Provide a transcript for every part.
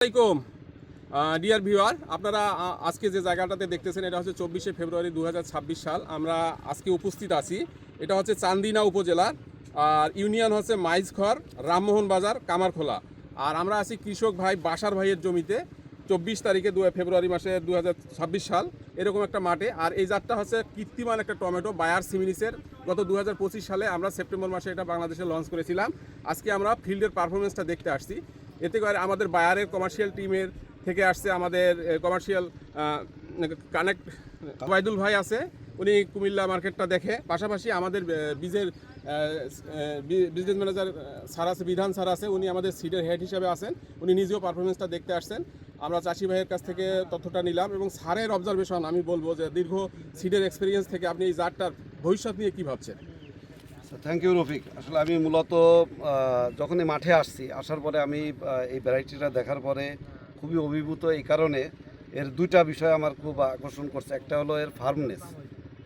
আসসালামাইকুম dear viewer, আপনারা আজকে যে জায়গাটাতে দেখতেছেন এটা হচ্ছে 24শে ফেব্রুয়ারি 2026 সাল। আমরা আজকে উপস্থিত আছি। এটা হচ্ছে চান্দিনা উপজেলার, আর ইউনিয়ন হচ্ছে মাইজখর, রামমোহন বাজার, কামারখোলা। আর আমরা আছি কৃষক ভাই বাসার ভাইয়ের জমিতে 24 তারিখে ফেব্রুয়ারি মাসে 2026 সাল এরকম একটা মাঠে। আর এই জাতটা হচ্ছে কীর্তিমান একটা টমেটো, বায়ার সিমিনিসের। গত 2025 সালে আমরা সেপ্টেম্বর মাসে এটা বাংলাদেশে লঞ্চ করেছিলাম। আজকে আমরা ফিল্ডের পারফরমেন্সটা দেখতে আসছি। এতে করে আমাদের বায়ারের কমার্শিয়াল টিমের থেকে আসছে আমাদের কমার্শিয়াল কানেক্ট ওবায়দুল ভাই আছে, উনি কুমিল্লা মার্কেটটা দেখে। পাশাপাশি আমাদের বীজের বিজনেস ম্যানেজার স্যার আছে, বিধান স্যার আছে, উনি আমাদের সিডের হেড হিসাবে আছেন। উনি নিজেও পারফরমেন্সটা দেখতে আসছেন। আমরা চাষি ভাইয়ের কাছ থেকে তথ্যটা নিলাম এবং স্যারের অবজারভেশন আমি বলবো যে দীর্ঘ সিডের এক্সপিরিয়েন্স থেকে আপনি এই জাতটার ভবিষ্যৎ নিয়ে কী ভাবছেন? Thank you Rafiq. আসলে আমি মূলত যখনই মাঠে আসার পরে আমি এই ভ্যারাইটিটা দেখার পরে খুবই অভিভূত। এই কারণে এর দুইটা বিষয় আমার খুব আকর্ষণ করছে। একটা হলো এর ফার্মনেস,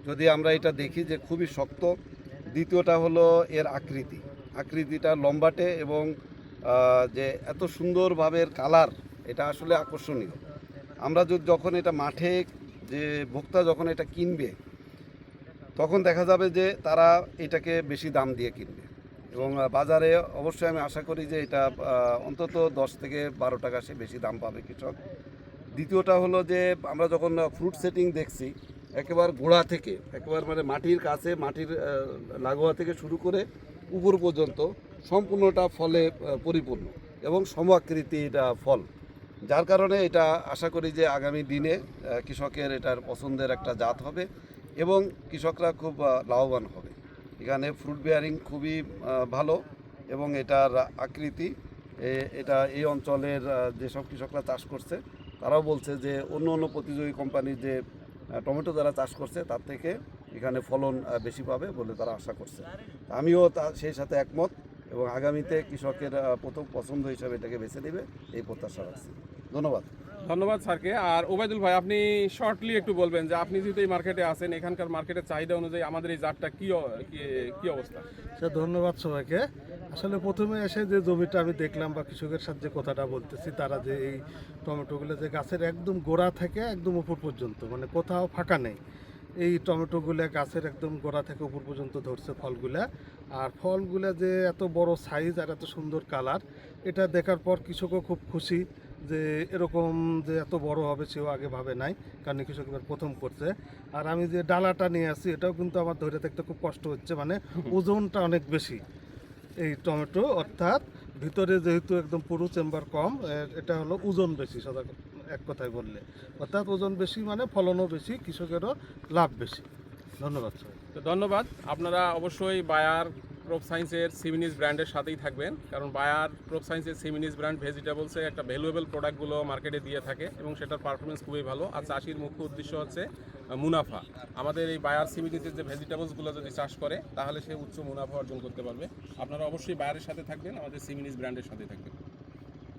যদি আমরা এটা দেখি যে খুবই শক্ত। দ্বিতীয়টা হলো এর আকৃতিটা লম্বাটে এবং যে এত সুন্দরভাবে এর কালার, এটা আসলে আকর্ষণীয়। আমরা যখন এটা মাঠে যে ভোক্তা যখন এটা কিনবে তখন দেখা যাবে যে তারা এটাকে বেশি দাম দিয়ে কিনবে এবং বাজারে অবশ্যই আমি আশা করি যে এটা অন্তত 10 থেকে 12 টাকা সে বেশি দাম পাবে কৃষক। দ্বিতীয়টা হলো যে আমরা যখন ফ্রুট সেটিং দেখছি একেবারে গোড়া থেকে একেবারে মানে মাটির কাছে, মাটির লাগোয়া থেকে শুরু করে উপর পর্যন্ত সম্পূর্ণটা ফলে পরিপূর্ণ এবং সমাকৃতির ফল, যার কারণে এটা আশা করি যে আগামী দিনে কৃষকের এটার পছন্দের একটা জাত হবে এবং কৃষকরা খুব লাভবান হবে। এখানে ফ্রুট বেয়ারিং খুবই ভালো এবং এটার আকৃতি, এটা এই অঞ্চলের যেসব কৃষকরা চাষ করছে তারাও বলছে যে অন্য অন্য প্রতিযোগী কোম্পানির যে টমেটো যারা চাষ করছে তার থেকে এখানে ফলন বেশি পাবে বলে তারা আশা করছে। আমিও সেই সাথে একমত এবং আগামীতে কৃষকের প্রথম পছন্দ হিসাবে এটাকে বেছে নেবে এই প্রত্যাশা রাখছি। ধন্যবাদ স্যারকে। আর ওবায়দুল ভাই, আপনি শর্টলি একটু বলবেন যে আপনি যেহেতু এই মার্কেটে আছেন, এখানকার মার্কেটের চাহিদা অনুযায়ী আমাদের এই জাতটা কী অবস্থা? স্যার ধন্যবাদ সবাইকে। আসলে প্রথমে এসে যে জমিটা আমি দেখলাম বা কৃষকের সাথে যে কথাটা বলতেছি, তারা যে এই টমেটোগুলো যে গাছের একদম গোড়া থেকে একদম উপর পর্যন্ত, মানে কোথাও ফাঁকা নেই, এই টমেটোগুলো গাছের একদম গোড়া থেকে উপর পর্যন্ত ধরছে ফলগুলা। আর ফলগুলা যে এত বড় সাইজ আর এত সুন্দর কালার, এটা দেখার পর কৃষকও খুব খুশি যে এরকম যে এত বড় হবে সেও আগে ভাবে নাই, কারণ কৃষক এবার প্রথম করছে। আর আমি যে ডালাটা নিয়ে আসি এটাও কিন্তু আমার ধরে দেখতে খুব কষ্ট হচ্ছে, মানে ওজনটা অনেক বেশি এই টমেটো, অর্থাৎ ভিতরে যেহেতু একদম পুরো চেম্বার কম, এটা হলো ওজন বেশি। সদা এক কথায় বললে অর্থাৎ ওজন বেশি মানে ফলনও বেশি, কৃষকেরও লাভ বেশি। ধন্যবাদ স্যার। তো ধন্যবাদ। আপনারা অবশ্যই বায়ার ক্রপ সায়েন্সের সিমিনিস ব্র্যান্ডের সাথেই থাকবেন, কারণ বায়ার ক্রপ সায়েন্সের সিমিনিস ব্র্যান্ড ভেজিটেবলসে একটা ভ্যালুয়েবল প্রোডাক্টগুলো মার্কেটে দিয়ে থাকে এবং সেটার পারফরমেন্স খুবই ভালো। আর চাষির মুখ্য উদ্দেশ্য হচ্ছে মুনাফা। আমাদের এই বায়ার সিমিনিসের যে ভেজিটেবলসগুলো যদি চাষ করে তাহলে সে উচ্চ মুনাফা অর্জন করতে পারবে। আপনারা অবশ্যই বায়ারের সাথে থাকবেন, আমাদের সিমিনিস ব্র্যান্ডের সাথে থাকবেন।